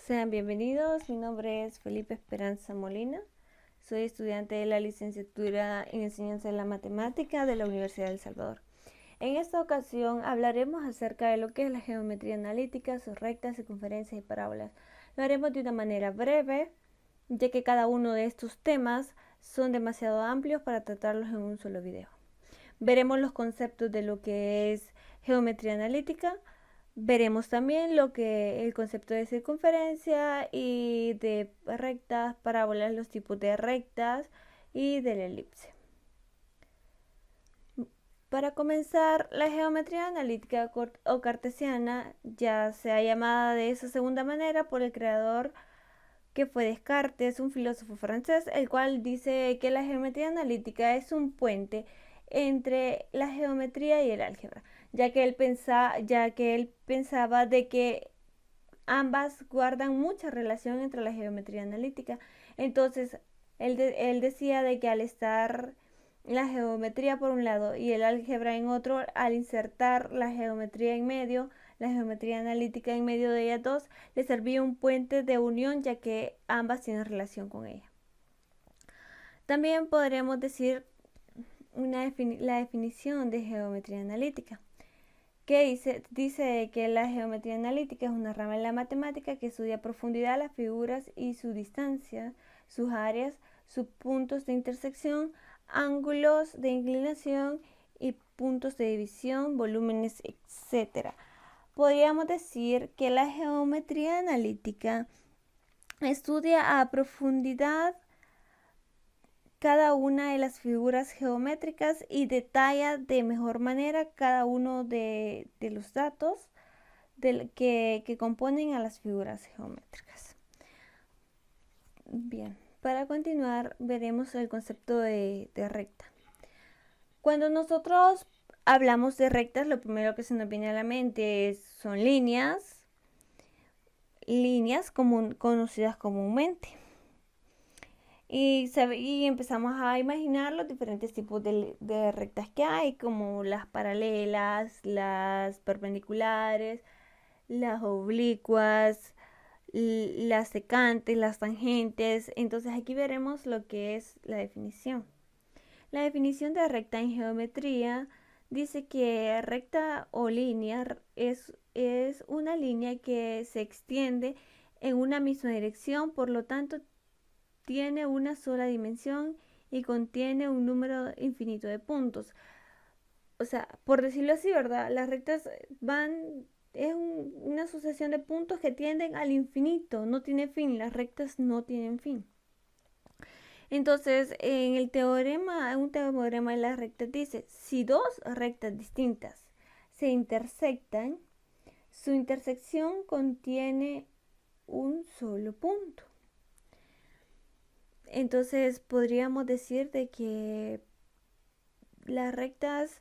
Sean bienvenidos, mi nombre es Felipe Esperanza Molina, soy estudiante de la licenciatura en Enseñanza de la Matemática de la Universidad de El Salvador. En esta ocasión hablaremos acerca de lo que es la geometría analítica, sus rectas, circunferencias y parábolas. Lo haremos de una manera breve, ya que cada uno de estos temas son demasiado amplios para tratarlos en un solo video. Veremos los conceptos de lo que es geometría analítica. Veremos también el concepto de circunferencia y de rectas, parábolas, los tipos de rectas y de la elipse. Para comenzar, la geometría analítica o cartesiana, ya sea llamada de esa segunda manera por el creador que fue Descartes, un filósofo francés, el cual dice que la geometría analítica es un puente entre la geometría y el álgebra, ya que él pensaba de que ambas guardan mucha relación entre la geometría analítica. Entonces, él decía de que al estar la geometría por un lado y el álgebra en otro, al insertar la geometría en medio, la geometría analítica en medio de ellas dos, le servía un puente de unión, ya que ambas tienen relación con ella. También podremos decir la definición de geometría analítica, que dice que la geometría analítica es una rama de la matemática que estudia a profundidad las figuras y su distancia, sus áreas, sus puntos de intersección, ángulos de inclinación y puntos de división, volúmenes, etc. Podríamos decir que la geometría analítica estudia a profundidad cada una de las figuras geométricas y detalla de mejor manera cada uno de los datos que componen a las figuras geométricas. Bien, para continuar veremos el concepto de recta. Cuando nosotros hablamos de rectas, lo primero que se nos viene a la mente son líneas conocidas comúnmente. Y empezamos a imaginar los diferentes tipos de rectas que hay, como las paralelas, las perpendiculares, las oblicuas, las secantes, las tangentes. Entonces aquí veremos lo que es la definición. La definición de recta en geometría dice que recta o línea es una línea que se extiende en una misma dirección, por lo tanto tiene una sola dimensión y contiene un número infinito de puntos. O sea, por decirlo así, ¿verdad? Las rectas es una sucesión de puntos que tienden al infinito, no tiene fin, las rectas no tienen fin. Entonces, en un teorema de las rectas dice, si dos rectas distintas se intersectan, su intersección contiene un solo punto. Entonces podríamos decir de que las rectas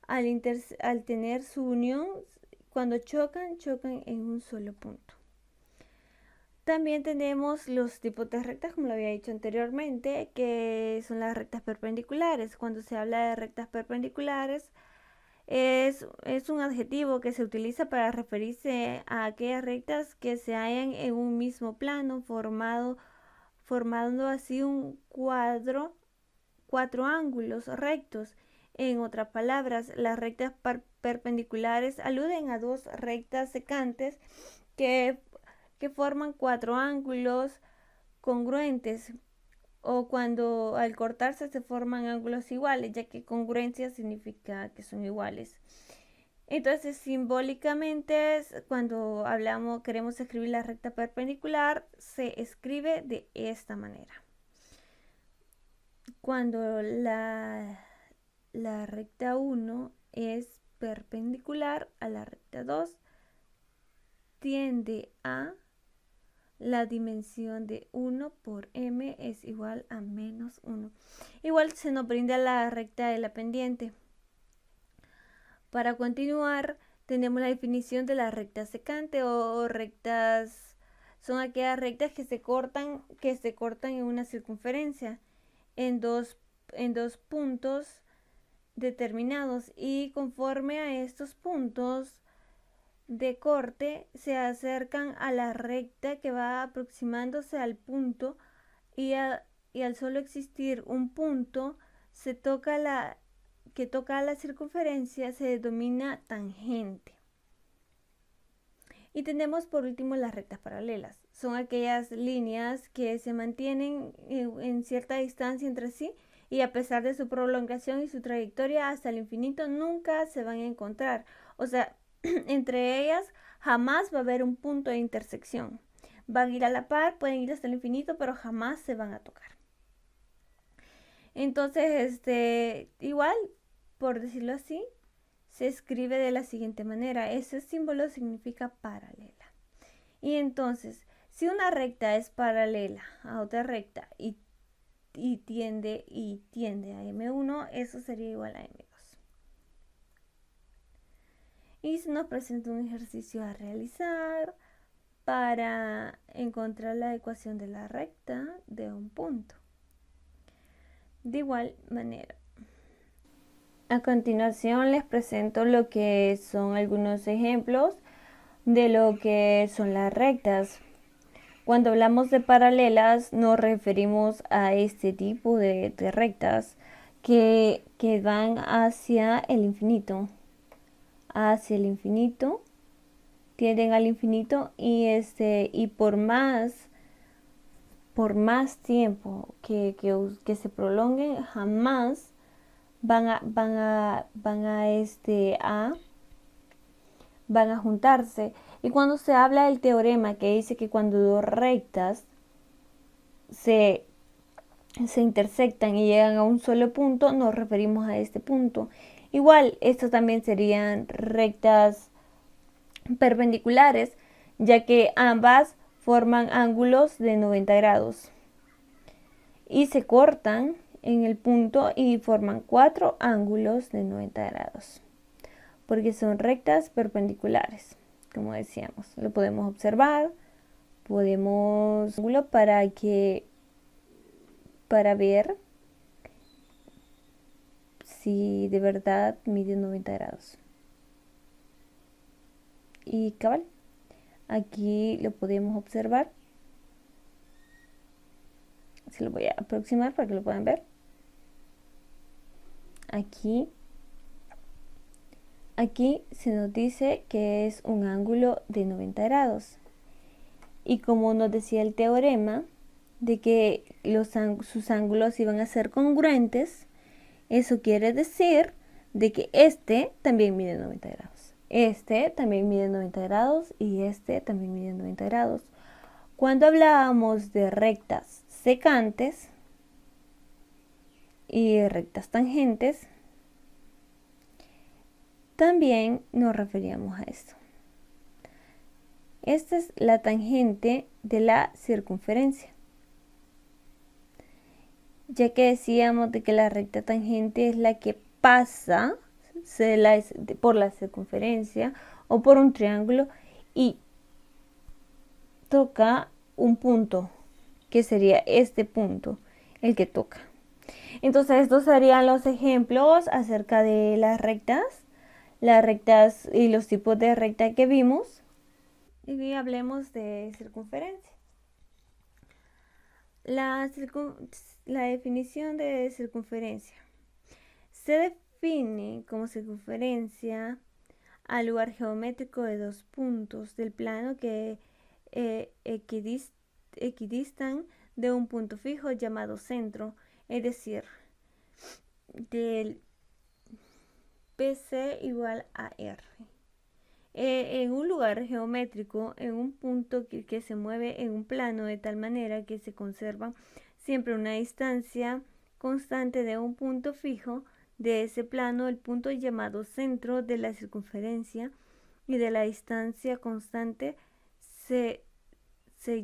al tener su unión, cuando chocan en un solo punto. También tenemos los tipos de rectas, como lo había dicho anteriormente, que son las rectas perpendiculares. Cuando se habla de rectas perpendiculares, es un adjetivo que se utiliza para referirse a aquellas rectas que se hallan en un mismo plano, formando así un cuatro ángulos rectos. En otras palabras, las rectas perpendiculares aluden a dos rectas secantes que forman cuatro ángulos congruentes, o cuando al cortarse se forman ángulos iguales, ya que congruencia significa que son iguales. Entonces, simbólicamente, cuando queremos escribir la recta perpendicular, se escribe de esta manera. Cuando la recta 1 es perpendicular a la recta 2, tiende a la dimensión de 1 por m es igual a menos 1. Igual se nos brinda la recta de la pendiente. Para continuar, tenemos la definición de la recta secante o rectas. Son aquellas rectas que se cortan en una circunferencia en dos puntos determinados, y conforme a estos puntos de corte se acercan a la recta que va aproximándose al punto y al solo existir un punto que toca la circunferencia se denomina tangente. Y tenemos por último las rectas paralelas. Son aquellas líneas que se mantienen en cierta distancia entre sí y a pesar de su prolongación y su trayectoria hasta el infinito nunca se van a encontrar. O sea, entre ellas jamás va a haber un punto de intersección. Van a ir a la par, pueden ir hasta el infinito, pero jamás se van a tocar. Entonces, igual, por decirlo así, se escribe de la siguiente manera. Ese símbolo significa paralela. Y entonces, si una recta es paralela a otra recta y tiende a M1, eso sería igual a M2. Y se nos presenta un ejercicio a realizar para encontrar la ecuación de la recta de un punto. De igual manera, a continuación les presento lo que son algunos ejemplos de lo que son las rectas. Cuando hablamos de paralelas nos referimos a este tipo de rectas que van hacia el infinito. Tienden al infinito y por más tiempo que se prolonguen, jamás van a juntarse. Y cuando se habla del teorema que dice que cuando dos rectas se intersectan y llegan a un solo punto, nos referimos a este punto. Igual, estos también serían rectas perpendiculares, ya que ambas forman ángulos de 90 grados y se cortan en el punto y forman 4 ángulos de 90 grados porque son rectas perpendiculares. Como decíamos, lo podemos observar, podemos ángulo para ver si de verdad mide 90 grados. Y cabal, aquí lo podemos observar. Se lo voy a aproximar para que lo puedan ver. Aquí se nos dice que es un ángulo de 90 grados. Y como nos decía el teorema de que sus ángulos iban a ser congruentes, eso quiere decir de que este también mide 90 grados. Este también mide 90 grados y este también mide 90 grados. Cuando hablábamos de rectas secantes y rectas tangentes, también nos referíamos a esto. Esta es la tangente de la circunferencia. Ya que decíamos de que la recta tangente es la que pasa por la circunferencia o por un triángulo y toca un punto, que sería este punto, el que toca. Entonces estos serían los ejemplos acerca de las rectas y los tipos de recta que vimos. Y hablemos de circunferencia. La definición de circunferencia. Se define como circunferencia al lugar geométrico de dos puntos del plano que equidistan de un punto fijo llamado centro, es decir, del PC igual a R. En un lugar geométrico, en un punto que se mueve en un plano de tal manera que se conserva siempre una distancia constante de un punto fijo de ese plano, el punto llamado centro de la circunferencia y de la distancia constante se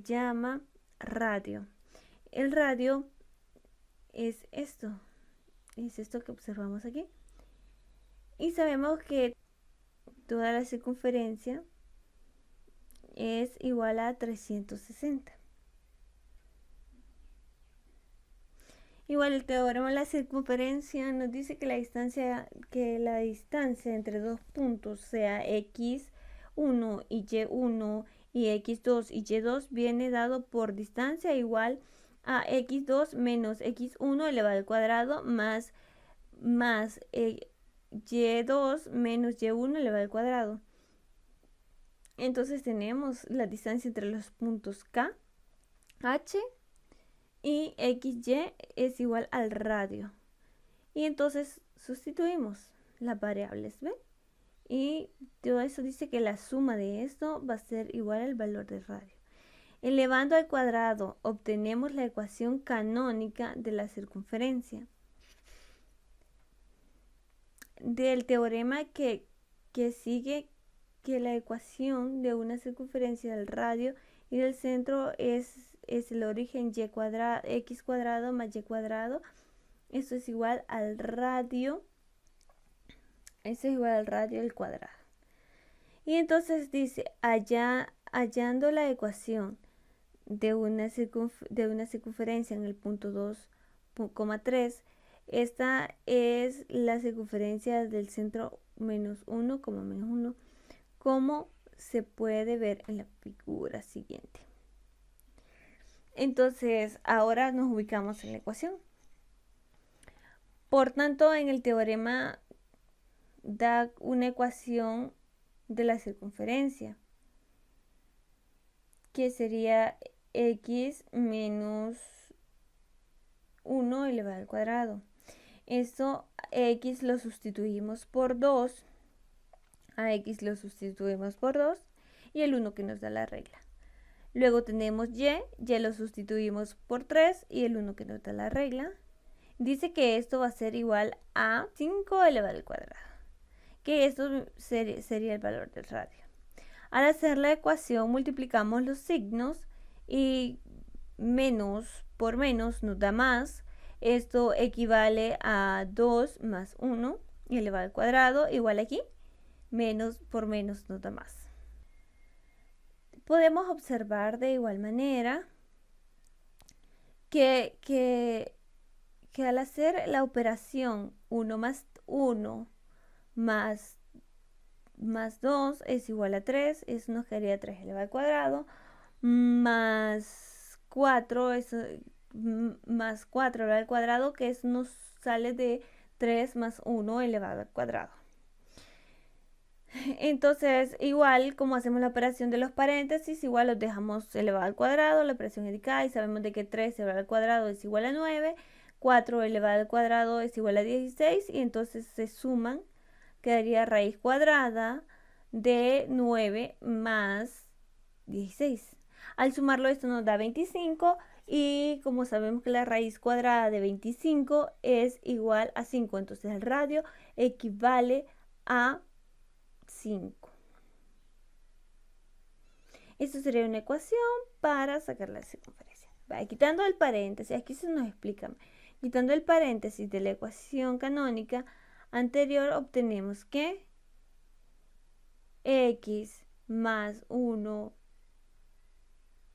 llama radio. El radio es esto que observamos aquí. Y sabemos que toda la circunferencia es igual a 360. Igual el teorema de la circunferencia nos dice que la distancia entre dos puntos, sea x x1 y y1 y x2 y y2 viene dado por distancia igual a x2 menos x1 elevado al cuadrado más y2 menos y1 elevado al cuadrado. Entonces tenemos la distancia entre los puntos K, H y XY es igual al radio. Y entonces sustituimos las variables, ¿ven? Y todo eso dice que la suma de esto va a ser igual al valor del radio. Elevando al cuadrado obtenemos la ecuación canónica de la circunferencia. Del teorema que sigue que la ecuación de una circunferencia del radio y del centro es el origen x cuadrado más y cuadrado. Esto es igual al radio. Esto es igual al radio al cuadrado. Y entonces dice, hallando la ecuación de una circunferencia en el punto 2,3, esta es la circunferencia del centro menos 1, menos 1, como se puede ver en la figura siguiente. Entonces, ahora nos ubicamos en la ecuación. Por tanto, en el teorema da una ecuación de la circunferencia, que sería x menos 1 elevado al cuadrado. Esto x lo sustituimos por 2, a x lo sustituimos por 2 y el 1 que nos da la regla. Luego tenemos y lo sustituimos por 3 y el 1 que nos da la regla. Dice que esto va a ser igual a 5 elevado al cuadrado, que esto sería el valor del radio. Al hacer la ecuación multiplicamos los signos y menos por menos nos da más. Esto equivale a 2 más 1 elevado al cuadrado, igual aquí, menos por menos nos da más. Podemos observar de igual manera que al hacer la operación 1 más 1 más 2 es igual a 3, eso nos quedaría 3 elevado al cuadrado, más 4, más 4 elevado al cuadrado, que eso nos sale de 3 más 1 elevado al cuadrado. Entonces, igual como hacemos la operación de los paréntesis, igual los dejamos elevado al cuadrado, la operación es y sabemos de que 3 elevado al cuadrado es igual a 9, 4 elevado al cuadrado es igual a 16, y entonces se suman, quedaría raíz cuadrada de 9 más 16. Al sumarlo esto nos da 25, y como sabemos que la raíz cuadrada de 25 es igual a 5, entonces el radio equivale a 5. Esto sería una ecuación para sacar la circunferencia. Quitando el paréntesis, aquí se nos explica. Quitando el paréntesis de la ecuación canónica anterior, obtenemos que x más 1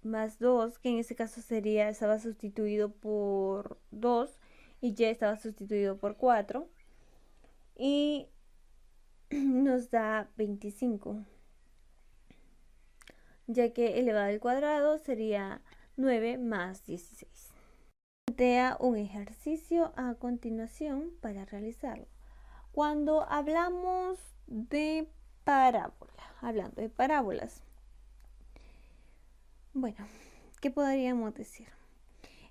más 2, que en este caso estaba sustituido por 2, y y estaba sustituido por 4, y nos da 25, ya que elevado al cuadrado sería 9 más 16. Plantea un ejercicio a continuación para realizarlo. Cuando hablamos de hablando de parábolas, bueno, ¿qué podríamos decir?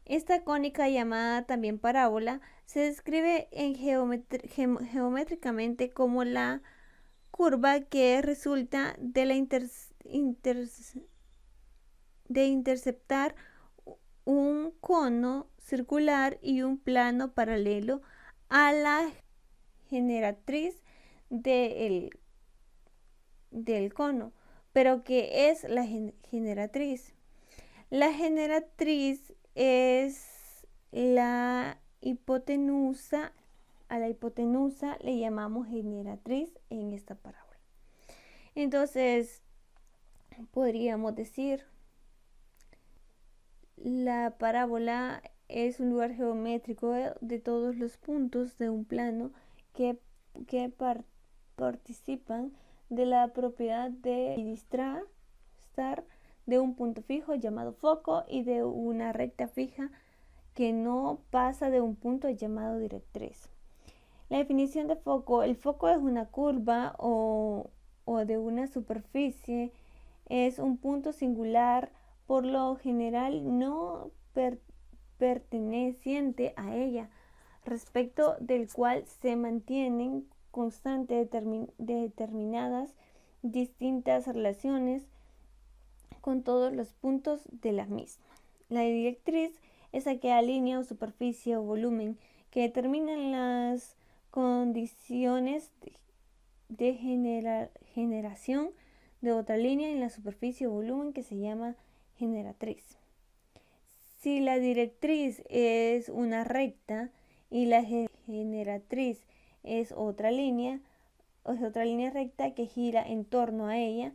Esta cónica, llamada también parábola, se describe geométricamente como la curva que resulta de la de interceptar un cono circular y un plano paralelo a la generatriz del cono. Pero ¿qué es la generatriz? La generatriz es la hipotenusa. A la hipotenusa le llamamos generatriz en esta parábola. Entonces, podríamos decir, la parábola es un lugar geométrico de todos los puntos de un plano que participan de la propiedad de equidistar de un punto fijo llamado foco y de una recta fija que no pasa de un punto llamado directriz. La definición de foco: el foco es una curva o de una superficie, es un punto singular, por lo general no perteneciente a ella, respecto del cual se mantienen constantes determinadas distintas relaciones con todos los puntos de la misma. La directriz es aquella línea o superficie o volumen que determinan las condiciones de generación de otra línea en la superficie o volumen que se llama generatriz. Si la directriz es una recta y la generatriz es otra línea recta que gira en torno a ella,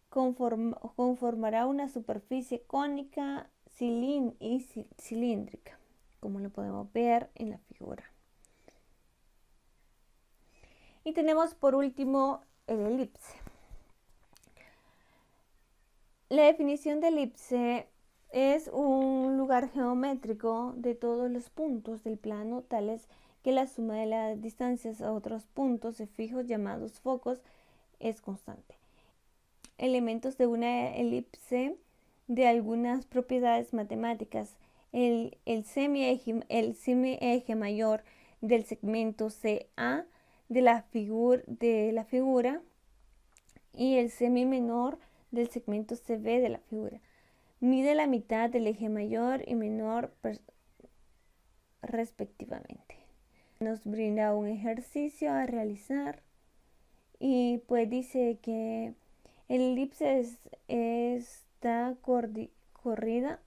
conformará una superficie cónica y cilíndrica, como lo podemos ver en la figura. Y tenemos por último el elipse. La definición de elipse es un lugar geométrico de todos los puntos del plano tales que la suma de las distancias a otros puntos fijos llamados focos es constante. Elementos de una elipse de algunas propiedades matemáticas: el semieje mayor del segmento CA de la figura y el semimenor del segmento CB de la figura. Mide la mitad del eje mayor y menor respectivamente. Nos brinda un ejercicio a realizar y pues dice que el elipse está corrida,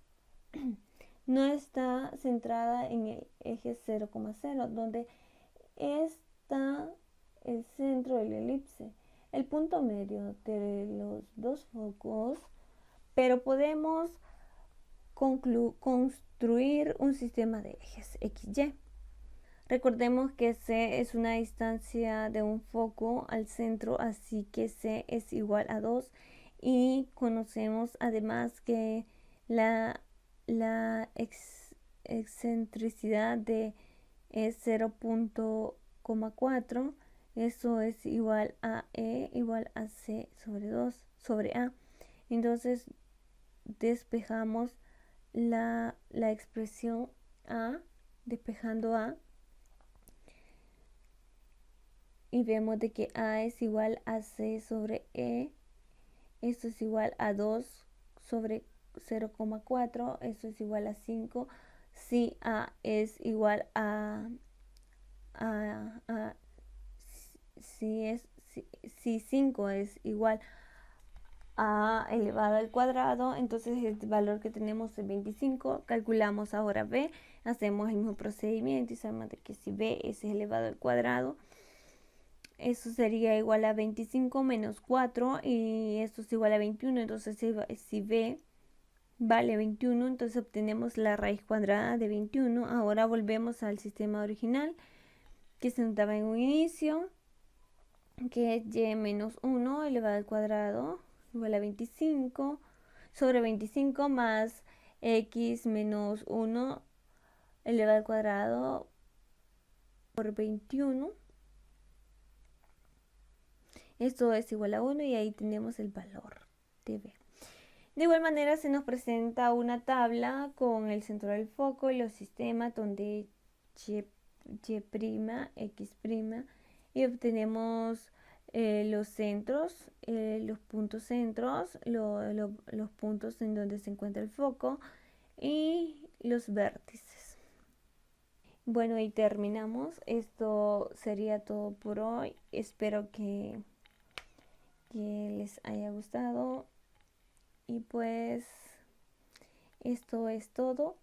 no está centrada en el eje 0,0, donde está el centro del elipse, el punto medio de los dos focos, pero podemos construir un sistema de ejes XY. Recordemos que C es una distancia de un foco al centro, así que C es igual a 2, y conocemos además que la excentricidad de es 0.4, eso es igual a E igual a C sobre 2 sobre A. Entonces despejamos la expresión A, despejando A, y vemos de que A es igual a C sobre E, esto es igual a 2 sobre 0,4, esto es igual a 5. Si A es igual si 5 es igual a elevado al cuadrado, entonces el valor que tenemos es 25. Calculamos ahora B, hacemos el mismo procedimiento y sabemos de que si B es elevado al cuadrado, eso sería igual a 25 menos 4 y esto es igual a 21. Entonces si B vale 21, entonces obtenemos la raíz cuadrada de 21. Ahora volvemos al sistema original que se nos daba en un inicio, que es y menos 1 elevado al cuadrado igual a 25 sobre 25 más x menos 1 elevado al cuadrado por 21. Esto es igual a 1 y ahí tenemos el valor de B. De igual manera se nos presenta una tabla con el centro del foco y los sistemas donde y', x', y obtenemos los centros, los puntos centros, los puntos en donde se encuentra el foco y los vértices. Bueno, y terminamos. Esto sería todo por hoy. Espero que les haya gustado y pues esto es todo.